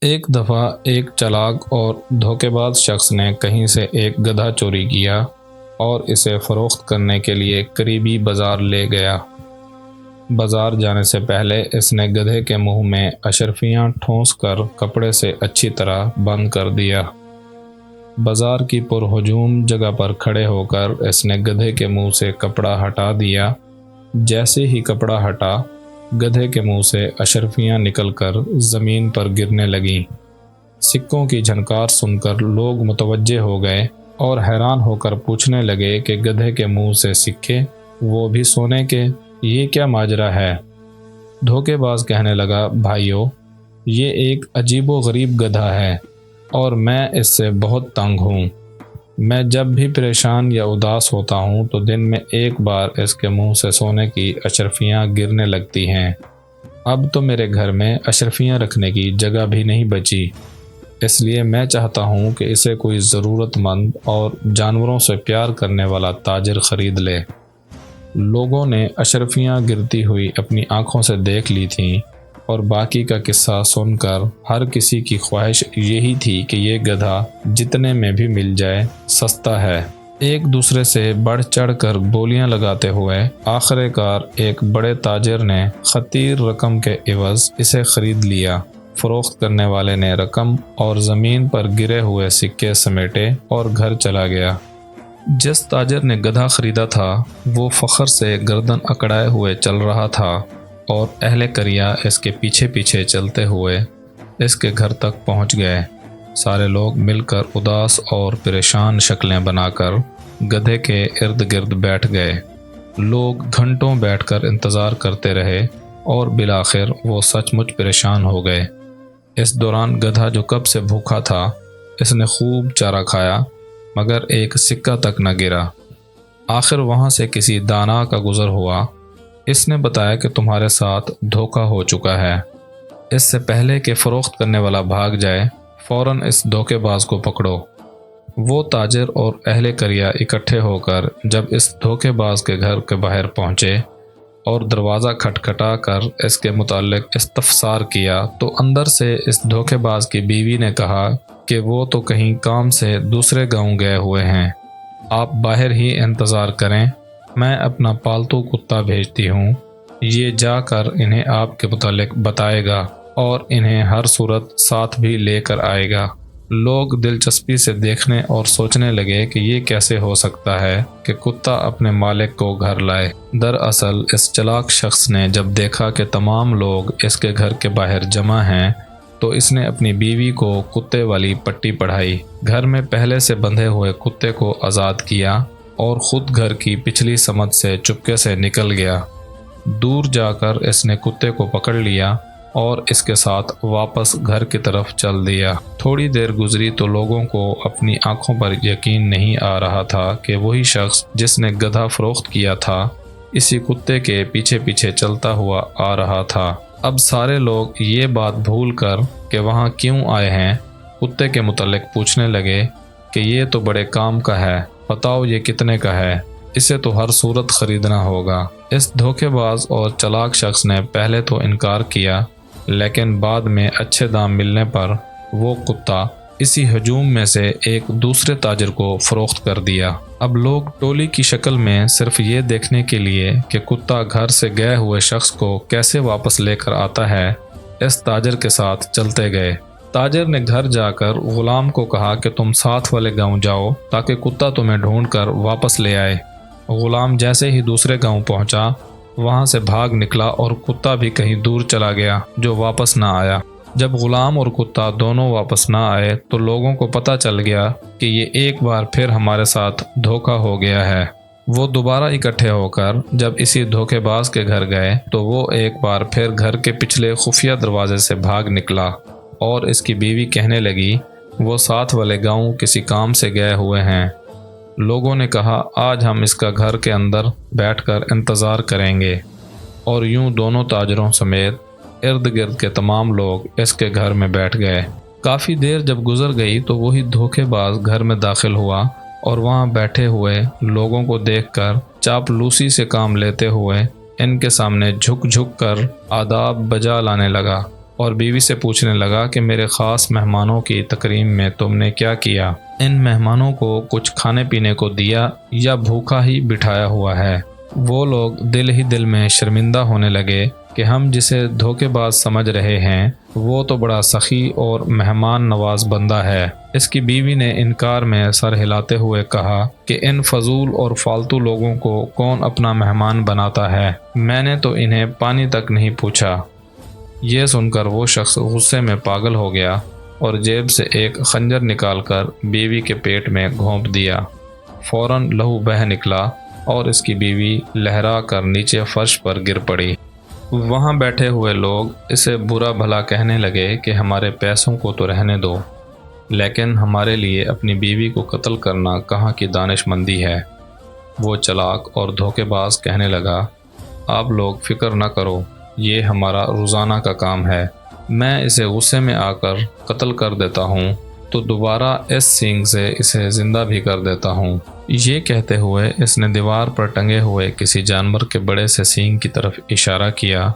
ایک دفعہ ایک چالاک اور دھوکے باز شخص نے کہیں سے ایک گدھا چوری کیا اور اسے فروخت کرنے کے لیے قریبی بازار لے گیا۔ بازار جانے سے پہلے اس نے گدھے کے منہ میں اشرفیاں ٹھونس کر کپڑے سے اچھی طرح بند کر دیا۔ بازار کی پرہجوم جگہ پر کھڑے ہو کر اس نے گدھے کے منہ سے کپڑا ہٹا دیا۔ جیسے ہی کپڑا ہٹا، گدھے کے منہ سے اشرفیاں نکل کر زمین پر گرنے لگیں۔ سکوں کی جھنکار سن کر لوگ متوجہ ہو گئے اور حیران ہو کر پوچھنے لگے کہ گدھے کے منہ سے سکے، وہ بھی سونے کے، یہ کیا ماجرا ہے؟ دھوکے باز کہنے لگا، بھائیو، یہ ایک عجیب و غریب گدھا ہے اور میں اس سے بہت تنگ ہوں۔ میں جب بھی پریشان یا اداس ہوتا ہوں تو دن میں ایک بار اس کے منہ سے سونے کی اشرفیاں گرنے لگتی ہیں۔ اب تو میرے گھر میں اشرفیاں رکھنے کی جگہ بھی نہیں بچی، اس لیے میں چاہتا ہوں کہ اسے کوئی ضرورت مند اور جانوروں سے پیار کرنے والا تاجر خرید لے۔ لوگوں نے اشرفیاں گرتی ہوئی اپنی آنکھوں سے دیکھ لی تھیں اور باقی کا قصہ سن کر ہر کسی کی خواہش یہی تھی کہ یہ گدھا جتنے میں بھی مل جائے سستا ہے۔ ایک دوسرے سے بڑھ چڑھ کر بولیاں لگاتے ہوئے آخر کار ایک بڑے تاجر نے خطیر رقم کے عوض اسے خرید لیا۔ فروخت کرنے والے نے رقم اور زمین پر گرے ہوئے سکے سمیٹے اور گھر چلا گیا۔ جس تاجر نے گدھا خریدا تھا وہ فخر سے گردن اکڑائے ہوئے چل رہا تھا اور اہل قریہ اس کے پیچھے پیچھے چلتے ہوئے اس کے گھر تک پہنچ گئے۔ سارے لوگ مل کر اداس اور پریشان شکلیں بنا کر گدھے کے ارد گرد بیٹھ گئے۔ لوگ گھنٹوں بیٹھ کر انتظار کرتے رہے اور بالآخر وہ سچ مچ پریشان ہو گئے۔ اس دوران گدھا جو کب سے بھوکا تھا، اس نے خوب چارہ کھایا مگر ایک سکہ تک نہ گرا۔ آخر وہاں سے کسی دانا کا گزر ہوا۔ اس نے بتایا کہ تمہارے ساتھ دھوکہ ہو چکا ہے۔ اس سے پہلے کہ فروخت کرنے والا بھاگ جائے، فوراً اس دھوکے باز کو پکڑو۔ وہ تاجر اور اہل قریہ اکٹھے ہو کر جب اس دھوکے باز کے گھر کے باہر پہنچے اور دروازہ کھٹکھٹا کر اس کے متعلق استفسار کیا تو اندر سے اس دھوکے باز کی بیوی نے کہا کہ وہ تو کہیں کام سے دوسرے گاؤں گئے ہوئے ہیں، آپ باہر ہی انتظار کریں، میں اپنا پالتو کتا بھیجتی ہوں، یہ جا کر انہیں آپ کے متعلق بتائے گا اور انہیں ہر صورت ساتھ بھی لے کر آئے گا۔ لوگ دلچسپی سے دیکھنے اور سوچنے لگے کہ یہ کیسے ہو سکتا ہے کہ کتا اپنے مالک کو گھر لائے۔ دراصل اس چلاک شخص نے جب دیکھا کہ تمام لوگ اس کے گھر کے باہر جمع ہیں تو اس نے اپنی بیوی کو کتے والی پٹی پڑھائی، گھر میں پہلے سے بندھے ہوئے کتے کو آزاد کیا اور خود گھر کی پچھلی سمت سے چپکے سے نکل گیا۔ دور جا کر اس نے کتے کو پکڑ لیا اور اس کے ساتھ واپس گھر کی طرف چل دیا۔ تھوڑی دیر گزری تو لوگوں کو اپنی آنکھوں پر یقین نہیں آ رہا تھا کہ وہی شخص جس نے گدھا فروخت کیا تھا اسی کتے کے پیچھے پیچھے چلتا ہوا آ رہا تھا۔ اب سارے لوگ یہ بات بھول کر کہ وہاں کیوں آئے ہیں، کتے کے متعلق پوچھنے لگے کہ یہ تو بڑے کام کا ہے، بتاؤ یہ کتنے کا ہے، اسے تو ہر صورت خریدنا ہوگا۔ اس دھوکے باز اور چلاک شخص نے پہلے تو انکار کیا، لیکن بعد میں اچھے دام ملنے پر وہ کتا اسی ہجوم میں سے ایک دوسرے تاجر کو فروخت کر دیا۔ اب لوگ ٹولی کی شکل میں صرف یہ دیکھنے کے لیے کہ کتا گھر سے گئے ہوئے شخص کو کیسے واپس لے کر آتا ہے، اس تاجر کے ساتھ چلتے گئے۔ تاجر نے گھر جا کر غلام کو کہا کہ تم ساتھ والے گاؤں جاؤ تاکہ کتا تمہیں ڈھونڈ کر واپس لے آئے۔ غلام جیسے ہی دوسرے گاؤں پہنچا، وہاں سے بھاگ نکلا اور کتا بھی کہیں دور چلا گیا جو واپس نہ آیا۔ جب غلام اور کتا دونوں واپس نہ آئے تو لوگوں کو پتہ چل گیا کہ یہ ایک بار پھر ہمارے ساتھ دھوکہ ہو گیا ہے۔ وہ دوبارہ اکٹھے ہو کر جب اسی دھوکے باز کے گھر گئے تو وہ ایک بار پھر گھر کے پچھلے خفیہ دروازے سے بھاگ نکلا اور اس کی بیوی کہنے لگی وہ ساتھ والے گاؤں کسی کام سے گئے ہوئے ہیں۔ لوگوں نے کہا آج ہم اس کا گھر کے اندر بیٹھ کر انتظار کریں گے، اور یوں دونوں تاجروں سمیت ارد گرد کے تمام لوگ اس کے گھر میں بیٹھ گئے۔ کافی دیر جب گزر گئی تو وہی دھوکے باز گھر میں داخل ہوا اور وہاں بیٹھے ہوئے لوگوں کو دیکھ کر چاپلوسی سے کام لیتے ہوئے ان کے سامنے جھک جھک کر آداب بجا لانے لگا اور بیوی سے پوچھنے لگا کہ میرے خاص مہمانوں کی تکریم میں تم نے کیا کیا؟ ان مہمانوں کو کچھ کھانے پینے کو دیا یا بھوکا ہی بٹھایا ہوا ہے؟ وہ لوگ دل ہی دل میں شرمندہ ہونے لگے کہ ہم جسے دھوکے باز سمجھ رہے ہیں وہ تو بڑا سخی اور مہمان نواز بندہ ہے۔ اس کی بیوی نے انکار میں سر ہلاتے ہوئے کہا کہ ان فضول اور فالتو لوگوں کو کون اپنا مہمان بناتا ہے؟ میں نے تو انہیں پانی تک نہیں پوچھا۔ یہ سن کر وہ شخص غصے میں پاگل ہو گیا اور جیب سے ایک خنجر نکال کر بیوی کے پیٹ میں گھونپ دیا۔ فوراً لہو بہہ نکلا اور اس کی بیوی لہرا کر نیچے فرش پر گر پڑی۔ وہاں بیٹھے ہوئے لوگ اسے برا بھلا کہنے لگے کہ ہمارے پیسوں کو تو رہنے دو، لیکن ہمارے لیے اپنی بیوی کو قتل کرنا کہاں کی دانش مندی ہے۔ وہ چلاک اور دھوکے باز کہنے لگا، آپ لوگ فکر نہ کرو، یہ ہمارا روزانہ کا کام ہے، میں اسے غصے میں آ کر قتل کر دیتا ہوں تو دوبارہ اس سینگ سے اسے زندہ بھی کر دیتا ہوں۔ یہ کہتے ہوئے اس نے دیوار پر ٹنگے ہوئے کسی جانور کے بڑے سے سینگ کی طرف اشارہ کیا،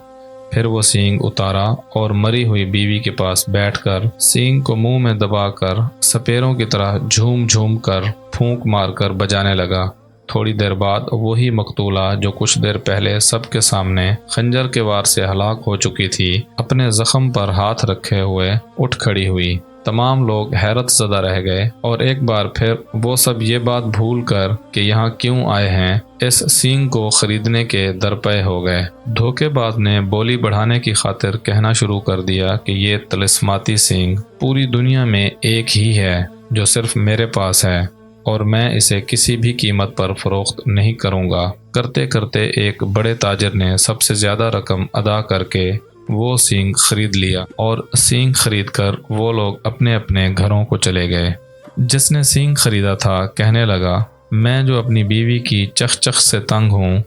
پھر وہ سینگ اتارا اور مری ہوئی بیوی کے پاس بیٹھ کر سینگ کو منہ میں دبا کر سپیروں کی طرح جھوم جھوم کر پھونک مار کر بجانے لگا۔ تھوڑی دیر بعد وہی مقتولہ جو کچھ دیر پہلے سب کے سامنے خنجر کے وار سے ہلاک ہو چکی تھی، اپنے زخم پر ہاتھ رکھے ہوئے اٹھ کھڑی ہوئی۔ تمام لوگ حیرت زدہ رہ گئے اور ایک بار پھر وہ سب یہ بات بھول کر کہ یہاں کیوں آئے ہیں اس سینگ کو خریدنے کے درپے ہو گئے۔ دھوکے باز نے بولی بڑھانے کی خاطر کہنا شروع کر دیا کہ یہ طلسماتی سینگ پوری دنیا میں ایک ہی ہے جو صرف میرے پاس ہے اور میں اسے کسی بھی قیمت پر فروخت نہیں کروں گا۔ کرتے کرتے ایک بڑے تاجر نے سب سے زیادہ رقم ادا کر کے وہ سینگ خرید لیا اور سینگ خرید کر وہ لوگ اپنے اپنے گھروں کو چلے گئے۔ جس نے سینگ خریدا تھا کہنے لگا، میں جو اپنی بیوی کی چخ چخ سے تنگ ہوں،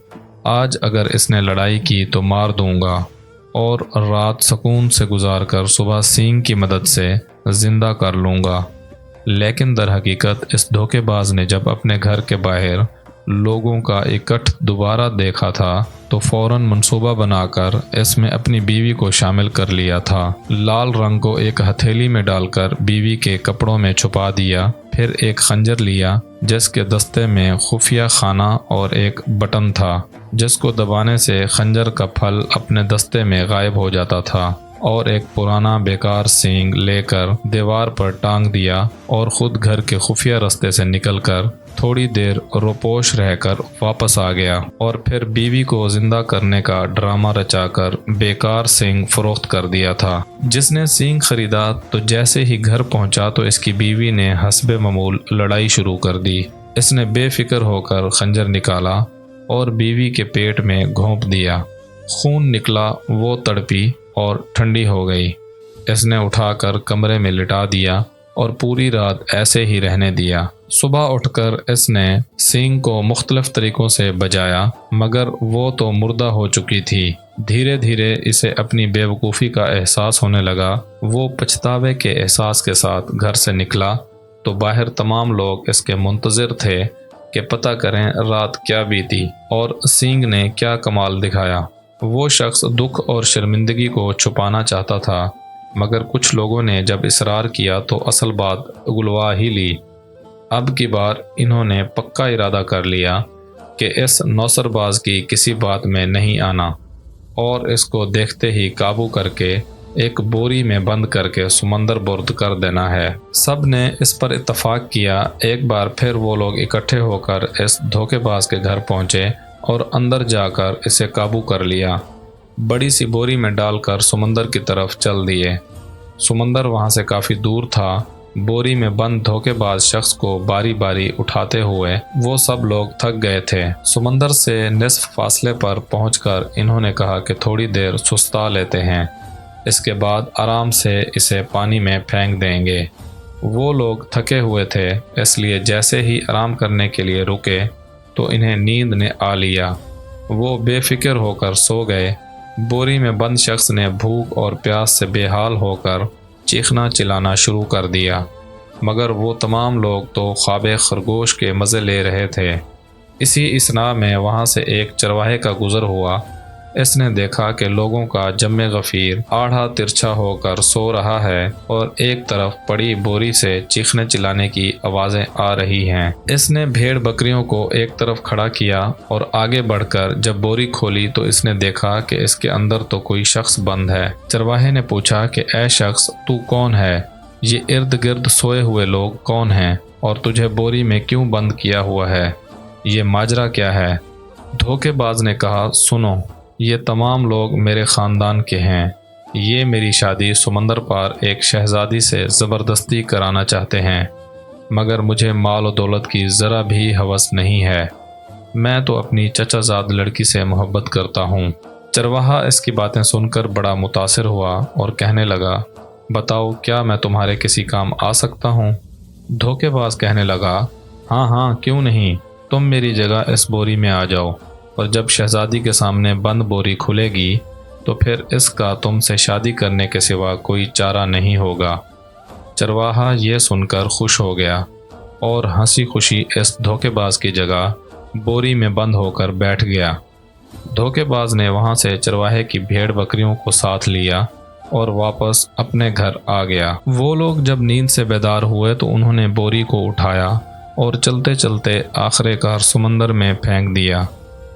آج اگر اس نے لڑائی کی تو مار دوں گا اور رات سکون سے گزار کر صبح سینگ کی مدد سے زندہ کر لوں گا۔ لیکن در حقیقت اس دھوکے باز نے جب اپنے گھر کے باہر لوگوں کا اکٹھ دوبارہ دیکھا تھا تو فوراً منصوبہ بنا کر اس میں اپنی بیوی کو شامل کر لیا تھا۔ لال رنگ کو ایک ہتھیلی میں ڈال کر بیوی کے کپڑوں میں چھپا دیا، پھر ایک خنجر لیا جس کے دستے میں خفیہ خانہ اور ایک بٹن تھا جس کو دبانے سے خنجر کا پھل اپنے دستے میں غائب ہو جاتا تھا، اور ایک پرانا بیکار سینگ لے کر دیوار پر ٹانگ دیا اور خود گھر کے خفیہ رستے سے نکل کر تھوڑی دیر روپوش رہ کر واپس آ گیا اور پھر بیوی کو زندہ کرنے کا ڈرامہ رچا کر بیکار سینگ فروخت کر دیا تھا۔ جس نے سینگ خریدا تو جیسے ہی گھر پہنچا تو اس کی بیوی نے حسب معمول لڑائی شروع کر دی۔ اس نے بے فکر ہو کر خنجر نکالا اور بیوی کے پیٹ میں گھونپ دیا۔ خون نکلا، وہ تڑپی اور ٹھنڈی ہو گئی۔ اس نے اٹھا کر کمرے میں لٹا دیا اور پوری رات ایسے ہی رہنے دیا۔ صبح اٹھ کر اس نے سینگ کو مختلف طریقوں سے بجایا مگر وہ تو مردہ ہو چکی تھی۔ دھیرے دھیرے اسے اپنی بے وقوفی کا احساس ہونے لگا۔ وہ پچھتاوے کے احساس کے ساتھ گھر سے نکلا تو باہر تمام لوگ اس کے منتظر تھے کہ پتہ کریں رات کیا بیتی اور سینگ نے کیا کمال دکھایا۔ وہ شخص دکھ اور شرمندگی کو چھپانا چاہتا تھا مگر کچھ لوگوں نے جب اصرار کیا تو اصل بات اگلوا ہی لی۔ اب کی بار انہوں نے پکا ارادہ کر لیا کہ اس نوسر باز کی کسی بات میں نہیں آنا اور اس کو دیکھتے ہی قابو کر کے ایک بوری میں بند کر کے سمندر برد کر دینا ہے۔ سب نے اس پر اتفاق کیا۔ ایک بار پھر وہ لوگ اکٹھے ہو کر اس دھوکے باز کے گھر پہنچے اور اندر جا کر اسے قابو کر لیا۔ بڑی سی بوری میں ڈال کر سمندر کی طرف چل دیے۔ سمندر وہاں سے کافی دور تھا۔ بوری میں بند دھوکے باز شخص کو باری باری اٹھاتے ہوئے وہ سب لوگ تھک گئے تھے۔ سمندر سے نصف فاصلے پر پہنچ کر انہوں نے کہا کہ تھوڑی دیر سستا لیتے ہیں، اس کے بعد آرام سے اسے پانی میں پھینک دیں گے۔ وہ لوگ تھکے ہوئے تھے، اس لیے جیسے ہی آرام کرنے کے لیے رکے تو انہیں نیند نے آ لیا۔ وہ بے فکر ہو کر سو گئے۔ بوری میں بند شخص نے بھوک اور پیاس سے بے حال ہو کر چیخنا چلانا شروع کر دیا مگر وہ تمام لوگ تو خواب خرگوش کے مزے لے رہے تھے۔ اسی اثنا میں وہاں سے ایک چرواہے کا گزر ہوا۔ اس نے دیکھا کہ لوگوں کا جم غفیر آڑھا ترچھا ہو کر سو رہا ہے اور ایک طرف پڑی بوری سے چیخنے چلانے کی آوازیں آ رہی ہیں۔ اس نے بھیڑ بکریوں کو ایک طرف کھڑا کیا اور آگے بڑھ کر جب بوری کھولی تو اس نے دیکھا کہ اس کے اندر تو کوئی شخص بند ہے۔ چرواہے نے پوچھا کہ اے شخص، تو کون ہے؟ یہ ارد گرد سوئے ہوئے لوگ کون ہیں اور تجھے بوری میں کیوں بند کیا ہوا ہے؟ یہ ماجرا کیا ہے؟ دھوکے باز نے کہا، سنو، یہ تمام لوگ میرے خاندان کے ہیں۔ یہ میری شادی سمندر پار ایک شہزادی سے زبردستی کرانا چاہتے ہیں، مگر مجھے مال و دولت کی ذرا بھی ہوس نہیں ہے۔ میں تو اپنی چچا زاد لڑکی سے محبت کرتا ہوں۔ چرواہا اس کی باتیں سن کر بڑا متاثر ہوا اور کہنے لگا، بتاؤ، کیا میں تمہارے کسی کام آ سکتا ہوں؟ دھوکے باز کہنے لگا، ہاں ہاں، کیوں نہیں، تم میری جگہ اس بوری میں آ جاؤ، اور جب شہزادی کے سامنے بند بوری کھلے گی تو پھر اس کا تم سے شادی کرنے کے سوا کوئی چارہ نہیں ہوگا۔ چرواہا یہ سن کر خوش ہو گیا اور ہنسی خوشی اس دھوکے باز کی جگہ بوری میں بند ہو کر بیٹھ گیا۔ دھوکے باز نے وہاں سے چرواہے کی بھیڑ بکریوں کو ساتھ لیا اور واپس اپنے گھر آ گیا۔ وہ لوگ جب نیند سے بیدار ہوئے تو انہوں نے بوری کو اٹھایا اور چلتے چلتے آخر کار سمندر میں پھینک دیا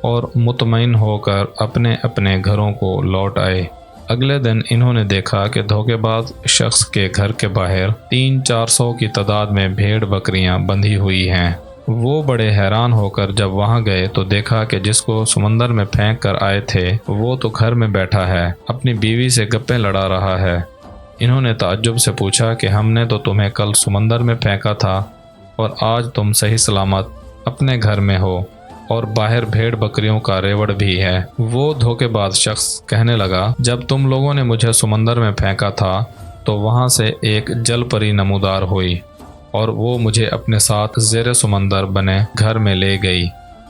اور مطمئن ہو کر اپنے اپنے گھروں کو لوٹ آئے۔ اگلے دن انہوں نے دیکھا کہ دھوکے باز شخص کے گھر کے باہر 300-400 کی تعداد میں بھیڑ بکریاں بندھی ہوئی ہیں۔ وہ بڑے حیران ہو کر جب وہاں گئے تو دیکھا کہ جس کو سمندر میں پھینک کر آئے تھے وہ تو گھر میں بیٹھا ہے، اپنی بیوی سے گپیں لڑا رہا ہے۔ انہوں نے تعجب سے پوچھا کہ ہم نے تو تمہیں کل سمندر میں پھینکا تھا اور آج تم صحیح سلامت اپنے گھر میں ہو اور باہر بھیڑ بکریوں کا ریوڑ بھی ہے۔ وہ دھوکے باز شخص کہنے لگا، جب تم لوگوں نے مجھے سمندر میں پھینکا تھا تو وہاں سے ایک جل پری نمودار ہوئی اور وہ مجھے اپنے ساتھ زیر سمندر بنے گھر میں لے گئی۔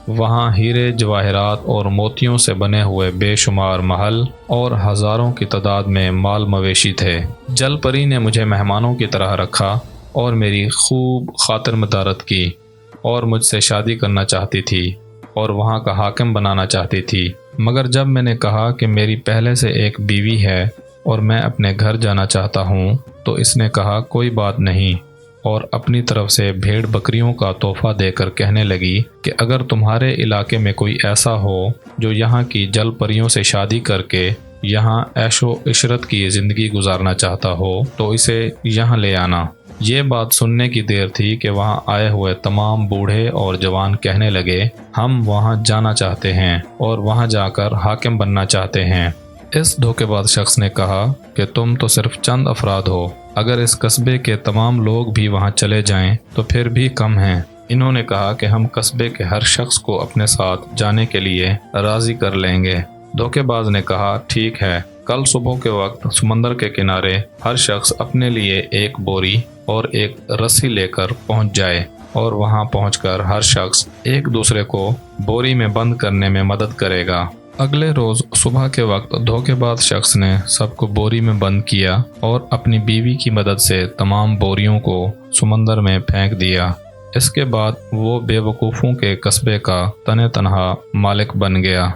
وہاں ہیرے جواہرات اور موتیوں سے بنے ہوئے بے شمار محل اور ہزاروں کی تعداد میں مال مویشی تھے۔ جل پری نے مجھے مہمانوں کی طرح رکھا اور میری خوب خاطر مدارت کی اور مجھ سے شادی کرنا چاہتی تھی اور وہاں کا حاکم بنانا چاہتی تھی، مگر جب میں نے کہا کہ میری پہلے سے ایک بیوی ہے اور میں اپنے گھر جانا چاہتا ہوں تو اس نے کہا کوئی بات نہیں، اور اپنی طرف سے بھیڑ بکریوں کا تحفہ دے کر کہنے لگی کہ اگر تمہارے علاقے میں کوئی ایسا ہو جو یہاں کی جل پریوں سے شادی کر کے یہاں عیش و عشرت کی زندگی گزارنا چاہتا ہو تو اسے یہاں لے آنا۔ یہ بات سننے کی دیر تھی کہ وہاں آئے ہوئے تمام بوڑھے اور جوان کہنے لگے، ہم وہاں جانا چاہتے ہیں اور وہاں جا کر حاکم بننا چاہتے ہیں۔ اس دھوکے باز شخص نے کہا کہ تم تو صرف چند افراد ہو، اگر اس قصبے کے تمام لوگ بھی وہاں چلے جائیں تو پھر بھی کم ہیں۔ انہوں نے کہا کہ ہم قصبے کے ہر شخص کو اپنے ساتھ جانے کے لیے راضی کر لیں گے۔ دھوکے باز نے کہا، ٹھیک ہے، کل صبح کے وقت سمندر کے کنارے ہر شخص اپنے لیے ایک بوری اور ایک رسی لے کر پہنچ جائے، اور وہاں پہنچ کر ہر شخص ایک دوسرے کو بوری میں بند کرنے میں مدد کرے گا۔ اگلے روز صبح کے وقت دھوکے باز شخص نے سب کو بوری میں بند کیا اور اپنی بیوی کی مدد سے تمام بوریوں کو سمندر میں پھینک دیا۔ اس کے بعد وہ بے وقوفوں کے قصبے کا تنہا مالک بن گیا۔